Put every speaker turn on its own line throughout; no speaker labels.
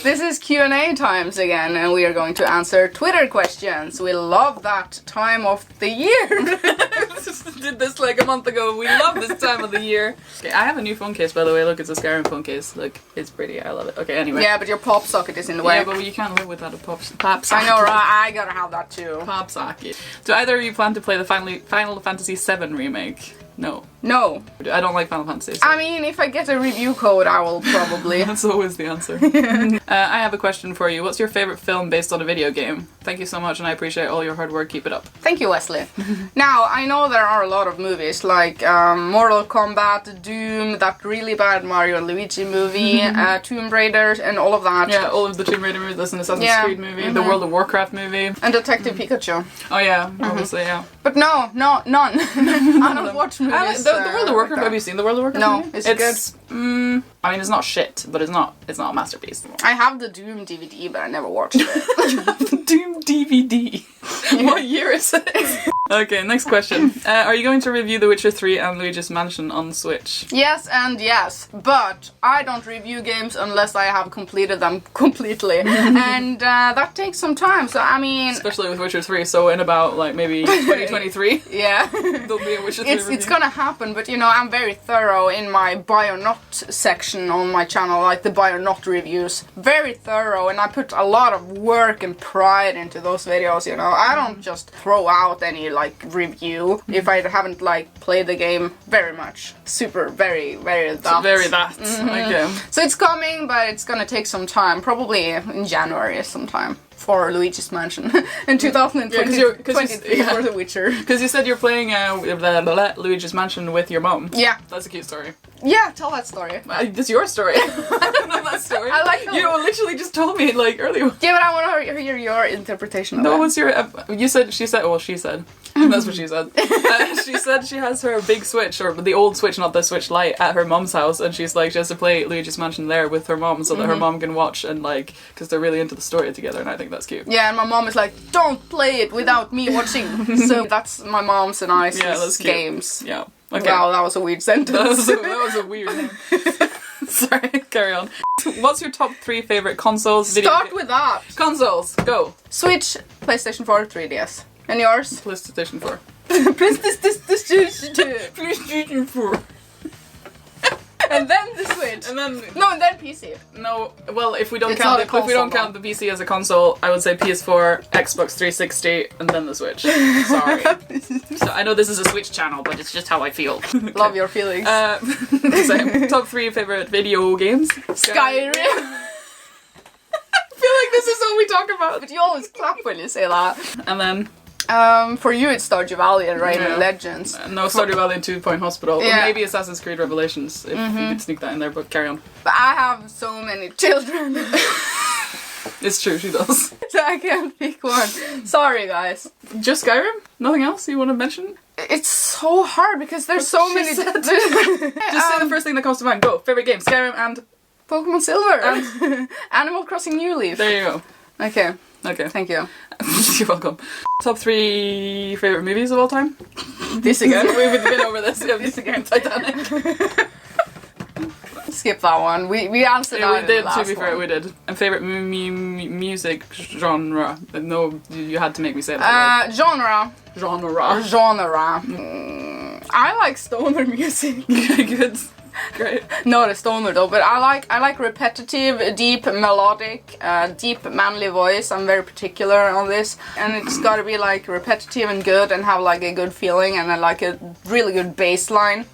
This is Q&A times again, and we are going to answer Twitter questions. We love that time of the year.
Did this like a month ago. We love this time of the year. Okay, I have a new phone case, by the way. Look, it's a Skyrim phone case. Look, it's pretty. I love it. Okay, anyway.
Yeah, but your pop socket is in the way.
Yeah, but you can't live without a pop socket.
I know, right? I gotta have that too.
Pop socket. Do either of you plan to play the Final Fantasy VII remake? No.
No.
I don't like Final Fantasy. So.
I mean, if I get a review code, I will probably.
That's always the answer. I have a question for you. What's your favorite film based on a video game? Thank you so much, and I appreciate all your hard work. Keep it up.
Thank you, Wesley. Now, I know there are a lot of movies, like Mortal Kombat, Doom, that really bad Mario and Luigi movie, Tomb Raider, and all of that.
Yeah, all of the Tomb Raider movies, there's an Assassin's Creed movie, the World of Warcraft movie.
And Detective Pikachu.
Oh yeah, obviously, yeah.
But no, none. I don't watch movies.
The World of Warcraft, have you seen the World of Warcraft?
No,
movie?
is it good?
I mean, it's not shit, but it's not a masterpiece.
I have the Doom DVD, but I never watched it.
Doom DVD. What year is it? Okay, next question. Are you going to review The Witcher 3 and Luigi's Mansion on Switch?
Yes and yes, but I don't review games unless I have completed them completely. And that takes some time, so I mean...
Especially with Witcher 3, so in about, like, maybe 2023?
Yeah.
There'll be a Witcher 3 review.
It's gonna happen, but you know, I'm very thorough in my Bionot section on my channel, like the Bionot reviews. Very thorough, and I put a lot of work and pride into those videos, you know. I don't just throw out any, like, review if I haven't, like, played the game very much. Super, very, very that.
Very that. Okay.
So it's coming, but it's gonna take some time, probably in January sometime. For Luigi's Mansion in 2023 for The Witcher.
Because you said you're playing Luigi's Mansion with your mom.
Yeah.
That's a cute story.
Yeah, tell that story.
It's your story. I don't know that story.
I like
You literally just told me, like, earlier.
Yeah, but I want to hear your interpretation of it.
No, what's your... she said. That's what she said. She said she has her big Switch, or the old Switch, not the Switch Lite, at her mom's house, and she's like, she has to play Luigi's Mansion there with her mom so that her mom can watch, and like, because they're really into the story together, and I think that's cute.
Yeah, and my mom is like, don't play it without me watching. So that's my mom's and I's games.
Yeah. Okay.
Wow, that was a weird sentence.
That was a weird name. Sorry, carry on. What's your top 3 favorite consoles?
Start with that.
Consoles, go.
Switch, PlayStation 4, 3DS. And yours?
PlayStation 4.
PlayStation 4. And then the Switch.
And then
and then PC.
No, well, if we don't count the PC as a console, I would say PS4, Xbox 360, and then the Switch. Sorry. So I know this is a Switch channel, but it's just how I feel. Okay.
Love your feelings.
Same. Top 3 favorite video games.
Skyrim.
I feel like this is all we talk about.
But you always clap when you say that.
And then.
For you it's Stardew Valley and Rayman Legends.
No, Stardew Valley and 2 Point Hospital.
Yeah.
Or maybe Assassin's Creed Revelations, if you could sneak that in there, but carry on.
But I have so many children.
It's true, she does.
So I can't pick one. Sorry, guys.
Just Skyrim? Nothing else you want to mention?
It's so hard because there's so many...
Just say the first thing that comes to mind. Go. Favorite game. Skyrim and...
Pokemon Silver. And Animal Crossing New Leaf.
There you go.
Okay.
Okay.
Thank you.
You're welcome. Top 3 favorite movies of all time?
This again.
We've been over this. Yeah, this again. Titanic.
Skip that one. We answered that.
We did,
last
to be fair,
one.
we did. And favorite music genre? No, you had to make me say that.
Genre.
Genre.
I like stoner music.
Good. Great.
Not a stoner though, but I like repetitive, deep, melodic, deep, manly voice. I'm very particular on this, and it's gotta be like repetitive and good, and have like a good feeling, and then like a really good bass line.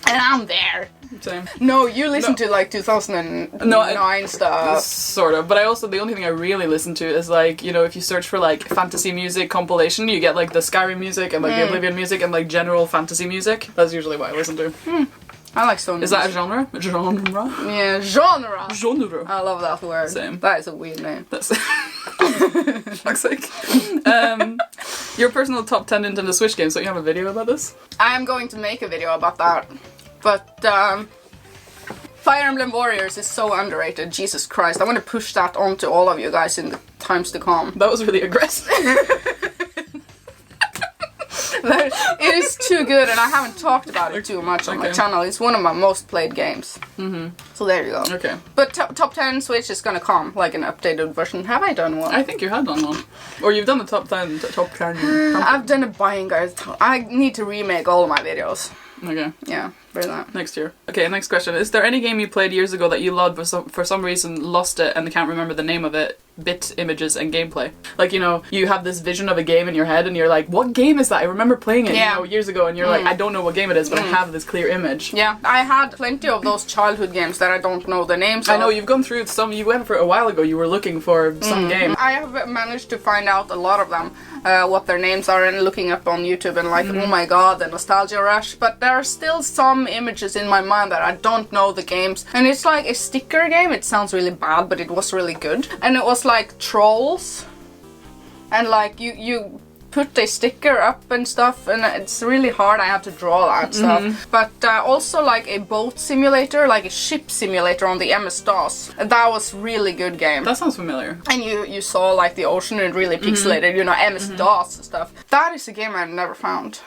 And I'm there.
Same.
No, you listen to like 2009 stuff.
Sort of, but I also, the only thing I really listen to is like, you know, if you search for like fantasy music compilation, you get like the Skyrim music and like the Oblivion music and like general fantasy music. That's usually what I listen to.
I like stoner.
Is that a genre? Genre?
Yeah, genre.
Genre.
I love that word.
Same.
That is a weird name.
That's fuck's sake. Your personal top 10 Nintendo Switch games. So you have a video about this?
I am going to make a video about that. But Fire Emblem Warriors is so underrated. Jesus Christ. I want to push that on to all of you guys in the times to come.
That was really aggressive.
It is too good, and I haven't talked about it too much on my channel. It's one of my most played games. So there you go.
Okay.
But top 10 Switch is gonna come, like an updated version. Have I done one?
I think you have done one. Or you've done the top 10.
I've done a buying guide. I need to remake all of my videos.
Okay.
Yeah, for that.
Next year. Okay, next question. Is there any game you played years ago that you loved but for some reason lost it and can't remember the name of it, bit, images, and gameplay? Like, you know, you have this vision of a game in your head and you're like, what game is that? I remember playing it, you know, years ago, and you're like, I don't know what game it is, but I have this clear image.
Yeah, I had plenty of those childhood games that I don't know the names of.
I know, you've gone through some, you went for a while ago, you were looking for some game.
I have managed to find out a lot of them, what their names are, and looking up on YouTube and like, oh my god, the nostalgia rush. But there are still some images in my mind that I don't know the games. And it's like a sticker game. It sounds really bad, but it was really good. And it was like trolls. And like you put a sticker up and stuff, and it's really hard. I have to draw that stuff. But also like a boat simulator, like a ship simulator on the MS-DOS. That was really good game.
That sounds familiar.
And you saw like the ocean and really pixelated, you know, MS-DOS and stuff. That is a game I've never found.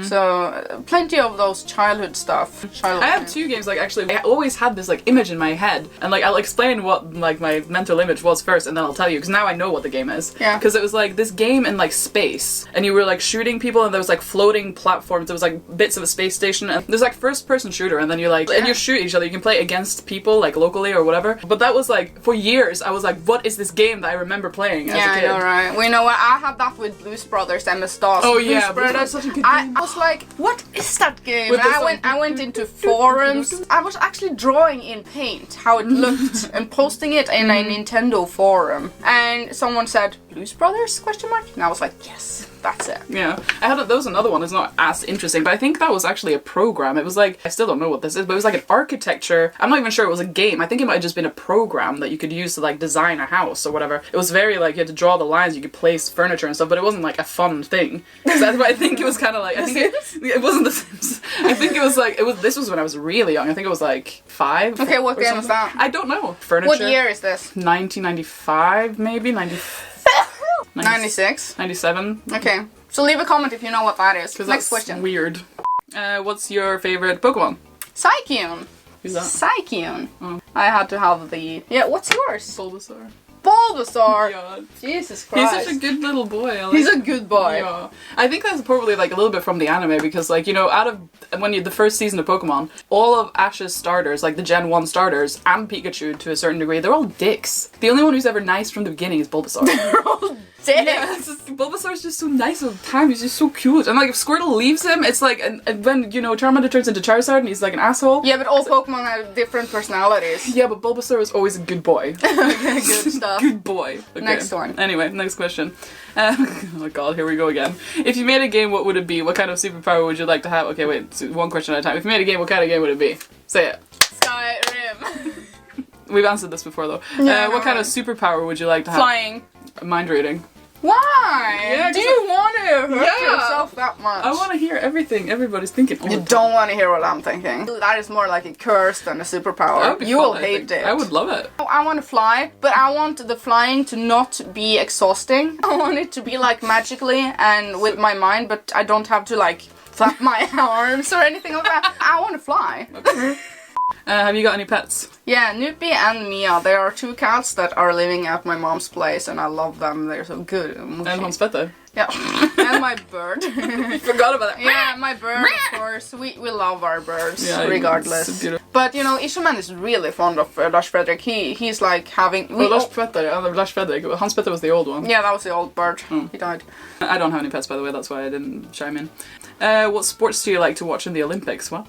So plenty of those childhood stuff.
I have two games, like, actually, I always had this like image in my head, and like I'll explain what like my mental image was first, and then I'll tell you, because now I know what the game is.
Yeah.
Because it was like this game in like space, and you were like shooting people, and there was like floating platforms, there was like bits of a space station, and there's like first person shooter, and then you're like, and you shoot each other, you can play against people like locally or whatever. But that was like, for years I was like, what is this game that I remember playing as a kid?
Yeah, I know, right? Well, you know what, I had that with Blues Brothers, MS-DOS.
Oh
Blues
yeah,
Brothers.
such a good game.
I was like, what is that game? And I went into forums. I was actually drawing in Paint how it looked and posting it in a Nintendo forum. And someone said, Blues Brothers? Question mark? And I was like, yes. That's it.
Yeah. I had there was another one. It's not as interesting, but I think that was actually a program. It was like, I still don't know what this is, but it was like an architecture. I'm not even sure it was a game. I think it might have just been a program that you could use to like design a house or whatever. It was very like, you had to draw the lines, you could place furniture and stuff, but it wasn't like a fun thing. So that's why I think it was kind of like, I think it wasn't The Sims. I think it was like, this was when I was really young. I think it was like 5.
Okay, what game was that?
I don't know. Furniture.
What year is this?
1995, maybe?
96?
97.
Okay. So leave a comment if you know what that is. Next question.
Weird. What's your favorite Pokemon?
Psychion.
Who's that?
Psychion. Oh. I had to have the... Yeah, what's yours?
Bulbasaur.
Bulbasaur!
Yeah.
Jesus Christ.
He's such a good little boy.
He's a good boy.
Yeah. I think that's probably like a little bit from the anime, because like, you know, out of the first season of Pokemon, all of Ash's starters, like the Gen 1 starters, and Pikachu to a certain degree, they're all dicks. The only one who's ever nice from the beginning is Bulbasaur.
They're all dicks!
Yeah, Bulbasaur's just so nice all the time, he's just so cute. And like, if Squirtle leaves him, it's like, and when, you know, Charmander turns into Charizard and he's like an asshole.
Yeah, but all Pokemon have different personalities.
Yeah, but Bulbasaur is always a good boy.
Good stuff.
Good boy. Okay.
Next one.
Anyway, next question. Oh my god, here we go again. If you made a game, what would it be? What kind of superpower would you like to have? Okay, wait, one question at a time. If you made a game, what kind of game would it be? Say it.
Skyrim.
We've answered this before though.
Yeah,
what kind of superpower would you like to have?
Flying.
Mind reading.
Why?
Yeah,
do you want to hurt yourself that much?
I want to hear everything everybody's thinking.
You don't want to hear what I'm thinking. That is more like a curse than a superpower. You will hate it.
I would love it.
I want to fly, but I want the flying to not be exhausting. I want it to be like magically and with my mind, but I don't have to like flap my arms or anything like that. I want to fly.
Okay. Have you got any pets?
Yeah, Nupi and Mia. There are 2 cats that are living at my mom's place, and I love them. They're so good.
And Hans Petter.
Yeah, and my bird.
I forgot about that.
Yeah, my bird, of course. We love our birds,
yeah,
regardless. But, you know, Ishaman is really fond of Lars Fredrik. He's like having...
Lars Fredrik. Hans Petter was the old one.
Yeah, that was the old bird. He died.
I don't have any pets, by the way. That's why I didn't chime in. What sports do you like to watch in the Olympics? What?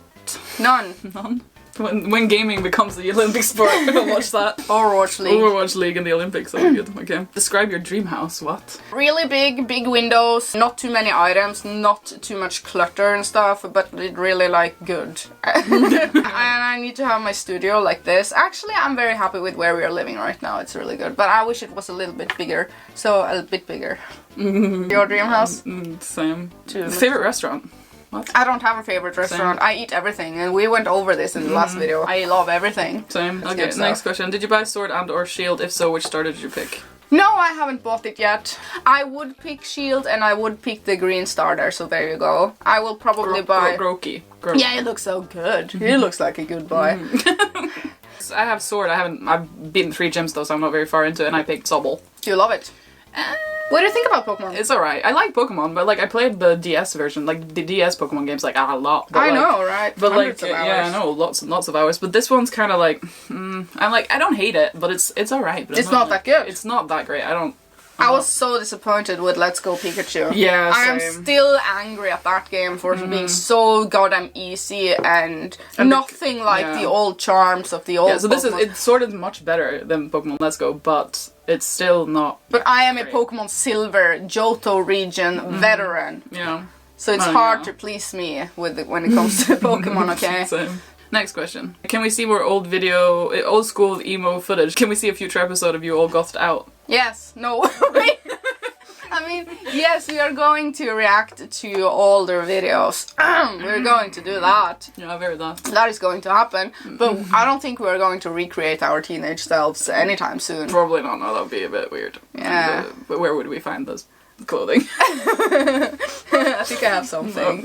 None.
None? When gaming becomes the Olympic sport, I'll watch that.
Overwatch League.
Overwatch League in the Olympics, that'd be good. Okay. Describe your dream house, what?
Really big windows, not too many items, not too much clutter and stuff, but it really like good. And I need to have my studio like this. Actually, I'm very happy with where we are living right now, it's really good. But I wish it was a little bit bigger, so a bit bigger. Your dream house?
Same. Favorite restaurant? What?
I don't have a favorite restaurant.
Same.
I eat everything, and we went over this in the last video. I love everything.
Same. Okay, next question. Did you buy Sword and or Shield? If so, which starter did you pick?
No, I haven't bought it yet. I would pick Shield and I would pick the green starter, so there you go. I will probably buy...
Groki.
Yeah, it looks so good. It looks like a good buy.
I have Sword. I've beaten 3 gyms though, so I'm not very far into it, and I picked Sobble.
Do you love it? What do you think about Pokemon?
It's alright. I like Pokemon, but like I played the DS version, like the DS Pokemon games, like a lot. But,
I know, right?
But
Hundreds
like,
of hours.
yeah, I know, lots and lots of hours. But this one's kind of like, I'm like, I don't hate it, but it's alright. But
It's not that good.
It's not that great.
I was so disappointed with Let's Go Pikachu.
Yeah,
I am
same.
still angry at that game for being so goddamn easy and nothing like the old charms of the old.
Yeah, so
Pokemon.
it's sort of much better than Pokemon Let's Go, but it's still not.
But I am a
great.
Pokemon Silver Johto region veteran,
Yeah.
so it's hard to please me with when it comes to Pokemon. Okay.
Same. Next question. Can we see more old school emo footage? Can we see a future episode of you all gothed out?
Yes. No. I mean, yes, we are going to react to older videos. We're going to do that.
Yeah, very that.
That is going to happen. But I don't think we're going to recreate our teenage selves anytime soon.
Probably not. No, that would be a bit weird.
Yeah.
But where would we find those clothing?
I think I have something.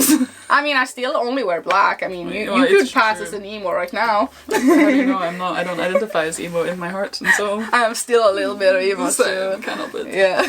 I mean, I still only wear black. I mean, you could pass as an emo right now.
How do you know I'm not? I don't identify as emo in my heart and soul.
I'm still a little bit of emo too.
Kind of bit.
Yeah.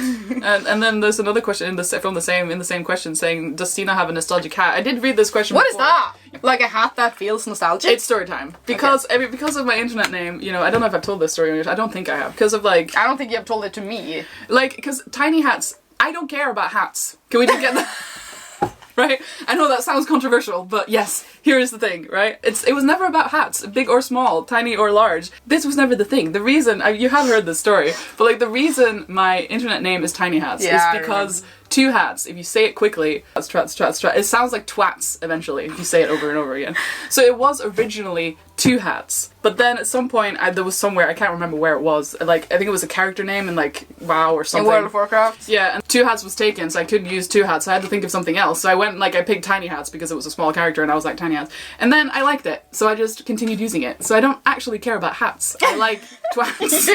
And then there's another question in the same question saying, does Stina have a nostalgic hat? I did read this question.
What is
before.
that? Like a hat that feels nostalgic?
It's story time because because of my internet name. You know, I don't know if I've told this story. I don't think I have because of like.
I don't think you have told it to me.
Like because tiny hats. I don't care about hats. Can we just get that? Right? I know that sounds controversial, but yes, here is the thing, right? It was never about hats, big or small, tiny or large. This was never the thing. The reason, you have heard this story, but like the reason my internet name is Tiny Hats is because 2 hats, if you say it quickly, it sounds like twats eventually if you say it over and over again. So it was originally 2 hats, but then at some point there was somewhere, I can't remember where it was, like I think it was a character name in like WoW or something.
In World of Warcraft?
Yeah, and 2 hats was taken, so I couldn't use 2 hats, so I had to think of something else. So I went I picked Tiny Hats because it was a small character and I was like Tiny Hats. And then I liked it, so I just continued using it. So I don't actually care about hats. I like twats.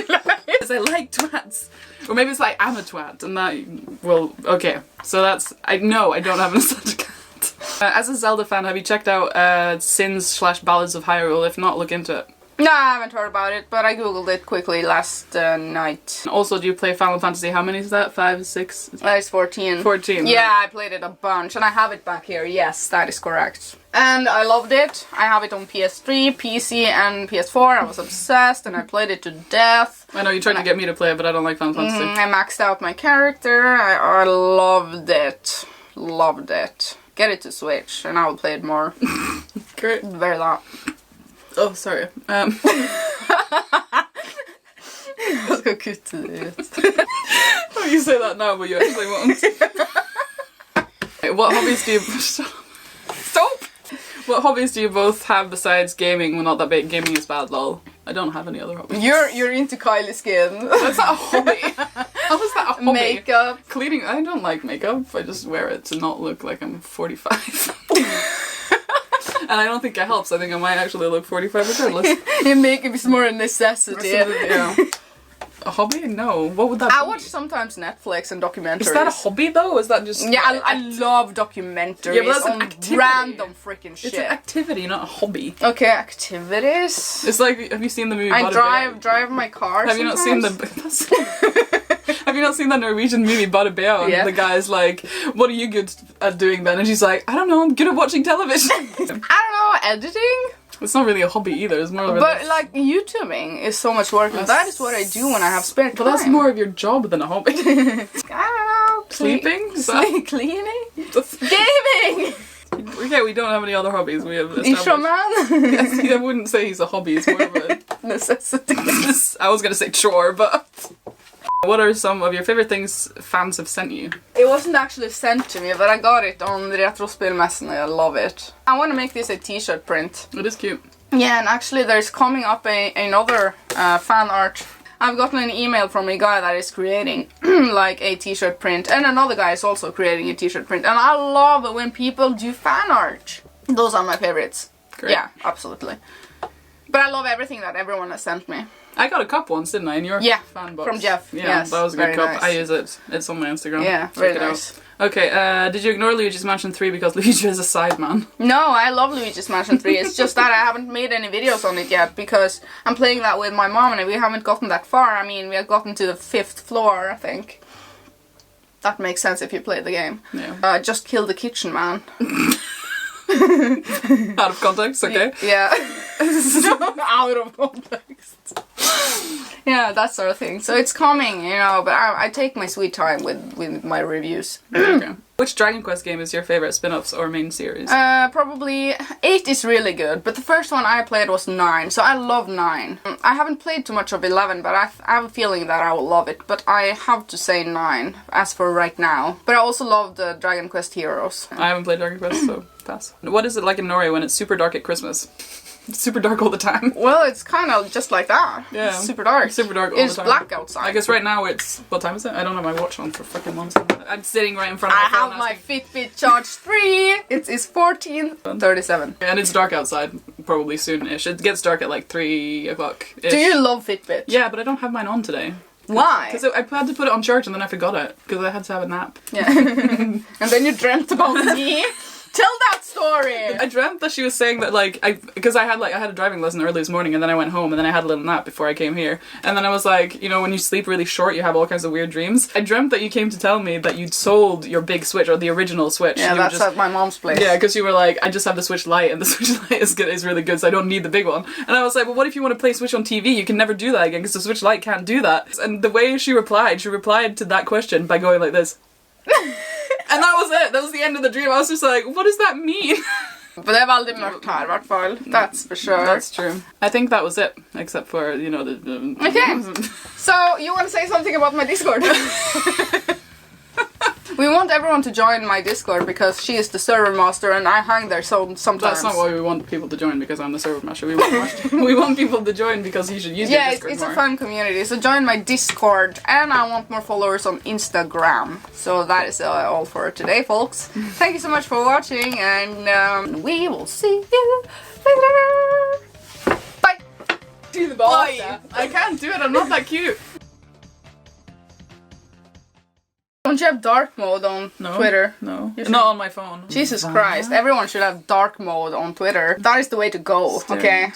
Because I like twats. Or maybe it's like I'm a twat, and that, well, okay. So that's, I don't have a nostalgic hat. As a Zelda fan, have you checked out Sins/Ballads of Hyrule? If not, look into it.
No, I haven't heard about it, but I googled it quickly last night.
Also, do you play Final Fantasy? How many is that? 5, 6?
That is 14.
14.
Yeah, I played it a bunch, and I have it back here. Yes, that is correct. And I loved it. I have it on PS3, PC, and PS4. I was obsessed, and I played it to death.
I know you tried to get me to play it, but I don't like Final Fantasy.
I maxed out my character. I loved it. Loved it. Get it to Switch, and I will play it more.
Great.
Very that.
Oh, sorry.
Jag ska kutta det ut.
Oh, you say that now, but you actually won't. What hobbies do you... Stop! What hobbies do you both have besides gaming? Well, not that big. Gaming is bad, lol. I don't have any other hobbies.
You're into Kylie skin.
That's not a hobby. How is that a hobby?
Makeup.
Cleaning. I don't like makeup. I just wear it to not look like I'm 45. And I don't think it helps. I think I might actually look 45 regardless.
Your makeup is more a necessity.
Yeah. A hobby? No. What would that be?
I watch sometimes Netflix and documentaries.
Is that a hobby though? Is that just...
Yeah, I love documentaries.
Yeah, but that's an
on
activity.
Random freaking shit.
It's an activity, not a hobby.
Okay, activities.
It's like, have you seen the movie
I
Bada
drive my car.
Have you not seen the... Have you not seen that Norwegian movie Bada Bea?
Yeah.
The guy's like, what are you good at doing then? And she's like, I don't know, I'm good at watching television.
I don't know, editing?
It's not really a hobby either, it's more of a...
But like, YouTubing is so much work, and that is what I do when I have spare time.
But that's more of your job than a hobby.
I don't know.
Sleeping?
Cleaning? Gaming!
Okay, we don't have any other hobbies. We have
Ircha man?
Yes, I wouldn't say he's a hobby, it's more of a...
Necessity.
I was gonna say chore, but... What are some of your favorite things fans have sent you?
It wasn't actually sent to me, but I got it on Retrospelmässan and I love it. I want to make this a t-shirt print.
It is cute.
Yeah, and actually there's coming up another fan art. I've gotten an email from a guy that is creating like a t-shirt print, and another guy is also creating a t-shirt print, and I love when people do fan art. Those are my favorites.
Great.
Yeah, absolutely. But I love everything that everyone has sent me.
I got a cup once, didn't I? In your fan box.
From Jeff.
Yeah,
yes,
that was a good cup.
Nice.
I use it. It's on my Instagram.
Yeah, very nice.
Okay, did you ignore Luigi's Mansion 3 because Luigi is a sideman?
No, I love Luigi's Mansion 3. It's just that I haven't made any videos on it yet because I'm playing that with my mom and we haven't gotten that far. I mean, we have gotten to the 5th floor, I think. That makes sense if you play the game.
Yeah.
Just kill the kitchen man.
Out of context, okay.
Yeah. Out of context. Yeah, that sort of thing. So it's coming, you know, but I take my sweet time with my reviews.
Okay. Which Dragon Quest game is your favorite spin-offs or main series?
Probably 8 is really good, but the first one I played was 9, so I love 9. I haven't played too much of 11, but I have a feeling that I will love it, but I have to say 9, as for right now. But I also love the Dragon Quest Heroes.
I haven't played Dragon Quest, so pass. What is it like in Norway when it's super dark at Christmas? It's super dark all the time.
Well, it's kind of just like that.
Yeah.
It's super dark.
Super dark all the time.
It's black outside.
I guess right now it's... What time is it? I don't have my watch on for fucking months. I'm sitting right in front of my
I
phone
have my Fitbit Charge 3. It is 14:37.
And it's dark outside, probably soon-ish. It gets dark at like 3 o'clock.
Do you love Fitbit?
Yeah, but I don't have mine on today.
Why?
Because I had to put it on charge and then I forgot it. Because I had to have a nap.
Yeah. And then you dreamt about me. Tell that story!
I dreamt that she was saying that, like, because I had a driving lesson early this morning and then I went home and then I had a little nap before I came here. And then I was like, you know, when you sleep really short, you have all kinds of weird dreams. I dreamt that you came to tell me that you'd sold your big Switch, or the original Switch.
Yeah, that's at my mom's place.
Yeah, because you were like, I just have the Switch Lite and the Switch Lite is really good, so I don't need the big one. And I was like, well, what if you want to play Switch on TV? You can never do that again because the Switch Lite can't do that. And the way she replied to that question by going like this. And that was it. That was the end of the dream. I was just like, what does that mean?
But det är väldigt mörkt här I vart fall. That's for sure.
That's true. I think that was it. Except for, you know, the...
Okay. So, you want to say something about my Discord? We want everyone to join my Discord because she is the server master and I hang there sometimes.
That's not why we want people to join, because I'm the server master. We want people to join because you should use your Discord
it's
more.
a fun community. So join my Discord and I want more followers on Instagram. So that is all for today, folks. Thank you so much for watching and we will see you later. Bye! Do the ball.
I can't do it, I'm not that cute.
Don't you have dark mode on Twitter?
No. Not on my phone.
Jesus Christ, everyone should have dark mode on Twitter. That is the way to go, okay?